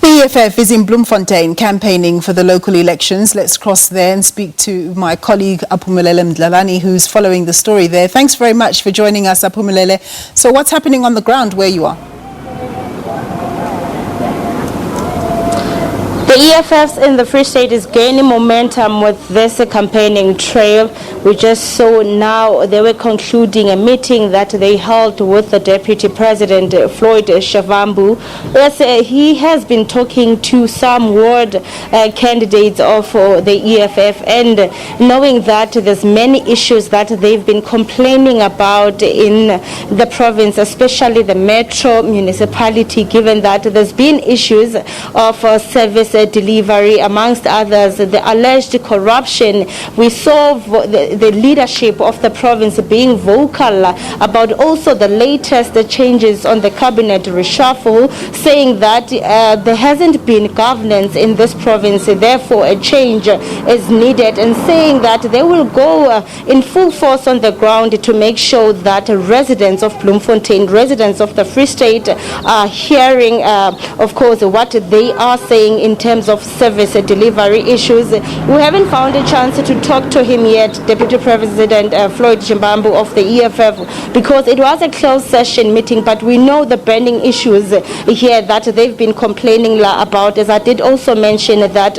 The EFF is in Bloemfontein campaigning for the local elections. Let's cross there and speak to my colleague Aphumelele Mdlalane, who's following the story there. Thanks very much for joining us, Aphumelele. So what's happening on the ground where you are? The EFF in the Free State is gaining momentum with this campaigning trail. We just saw now they were concluding a meeting that they held with the Deputy President, Floyd Shavambu. Yes, he has been talking to some ward candidates of the EFF, and knowing that there's many issues that they've been complaining about in the province, especially the metro municipality, given that there's been issues of service delivery, amongst others, the alleged corruption. We saw the leadership of the province being vocal about also the latest changes on the cabinet reshuffle, saying that there hasn't been governance in this province, therefore a change is needed, and saying that they will go in full force on the ground to make sure that residents of Bloemfontein, residents of the Free State are hearing, of course, what they are saying in terms of service delivery issues. We haven't found a chance to talk to him yet, Deputy President Floyd Shavambu of the EFF, because it was a closed session meeting, but we know the burning issues here that they've been complaining about. As I did also mention that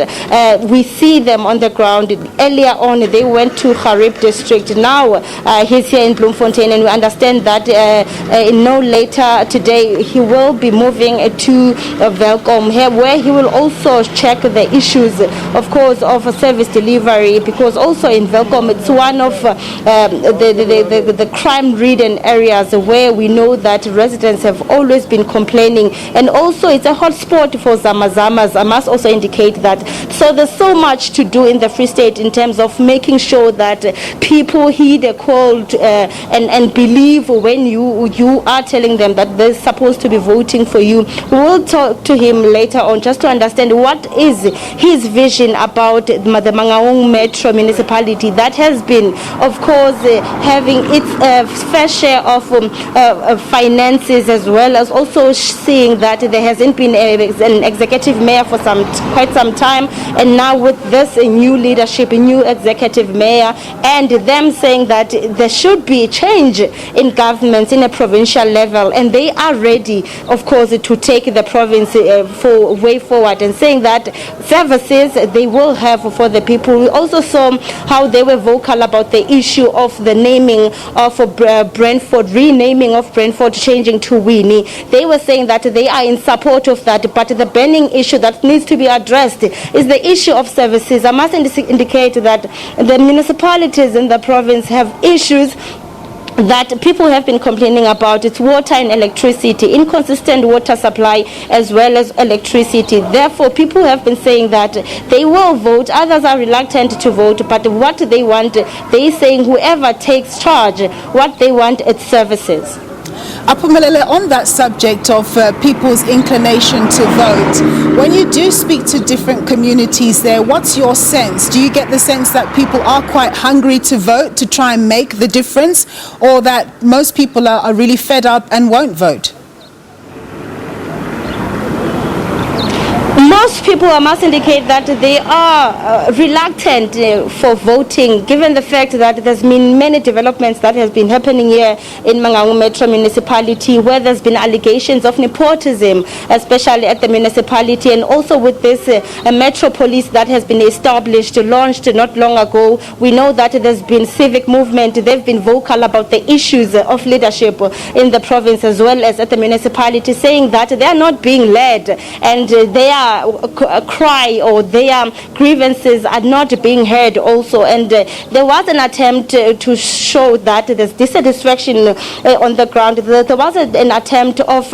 we see them on the ground. Earlier on, they went to Harib district. Now he's here in Bloemfontein, and we understand that no later today he will be moving to Welkom here, where he will also check the issues, of course, of service delivery, because also in Welkom it's one of the crime-ridden areas where we know that residents have always been complaining, and also it's a hotspot for zamazamas. I must also indicate that. So there's so much to do in the Free State in terms of making sure that people heed the call and believe when you are telling them that they're supposed to be voting for you. We will talk to him later on just to understand what is his vision about the Mangaung Metro municipality that has been, of course, having its fair share of finances, as well as also seeing that there hasn't been an executive mayor for quite some time, and now with this new leadership, a new executive mayor, and them saying that there should be a change in governments in a provincial level, and they are ready, of course, to take the province for way forward, and saying that services they will have for the people. We also saw how they were vocal about the issue of the naming of Brentford, renaming of Brentford, changing to Winnie. They were saying that they are in support of that, but the burning issue that needs to be addressed is the issue of services. I must indicate that the municipalities in the province have issues that people have been complaining about. It's water and electricity, inconsistent water supply as well as electricity. Therefore, people have been saying that they will vote. Others are reluctant to vote, but what they want, they saying whoever takes charge, what they want is services. Aphumelele, on that subject of people's inclination to vote, when you do speak to different communities there, what's your sense? Do you get the sense that people are quite hungry to vote, to try and make the difference, or that most people are really fed up and won't vote? Most people, I must indicate that they are reluctant for voting, given the fact that there's been many developments that has been happening here in Mangaung Metro municipality, where there's been allegations of nepotism, especially at the municipality, and also with this metro police that has been established, launched not long ago. We know that there's been civic movement. They've been vocal about the issues of leadership in the province as well as at the municipality, saying that they are not being led, and they are cry or their grievances are not being heard also. And there was an attempt to show that there's dissatisfaction on the ground. There was an attempt of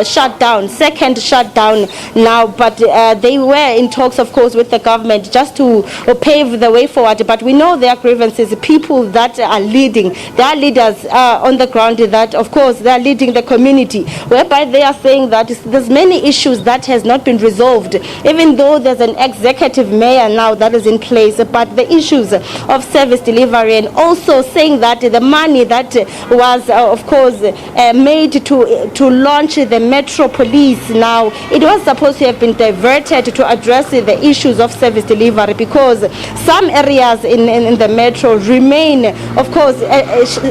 shutdown, second shutdown now, but they were in talks, of course, with the government just to pave the way forward. But we know their grievances, people that are leading, their leaders are on the ground that, of course, they are leading the community, whereby they are saying that there's many issues that has not been resolved resolved, even though there's an executive mayor now that is in place. But the issues of service delivery, and also saying that the money that was, of course, made to launch the Metro Police now, it was supposed to have been diverted to address the issues of service delivery, because some areas in the Metro remain, of course,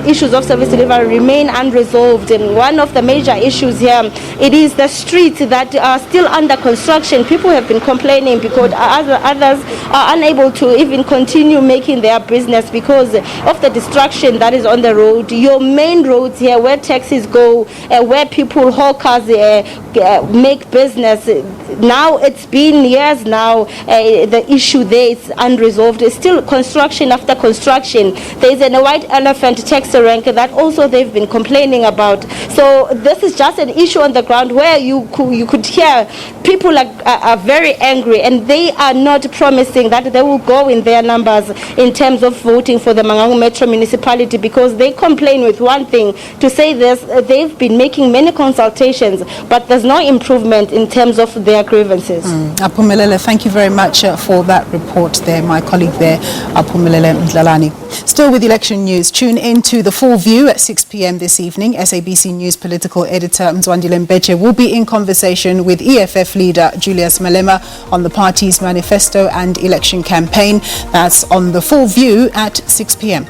issues of service delivery remain unresolved. And one of the major issues here, it is the streets that are still under construction. People have been complaining because others are unable to even continue making their business because of the destruction that is on the road. Your main roads here, where taxis go, where people, hawkers make business, now it's been years now, the issue there is unresolved. It's still construction after construction. There's a white elephant taxi rank that also they've been complaining about. So this is just an issue on the ground where you could hear people are very angry, and they are not promising that they will go in their numbers in terms of voting for the Mangaung Metro municipality, because they complain with one thing. To say this, they've been making many consultations, but there's no improvement in terms of their grievances. Aphumelele, thank you very much for that report there, my colleague there, Aphumelele Mdlalane. Still with election news, tune in to The Full View at 6 p.m. this evening. SABC News political editor Mzwandile Mbeche will be in conversation with EFF leader Julius Malema on the party's manifesto and election campaign. That's on The Full View at 6 p.m.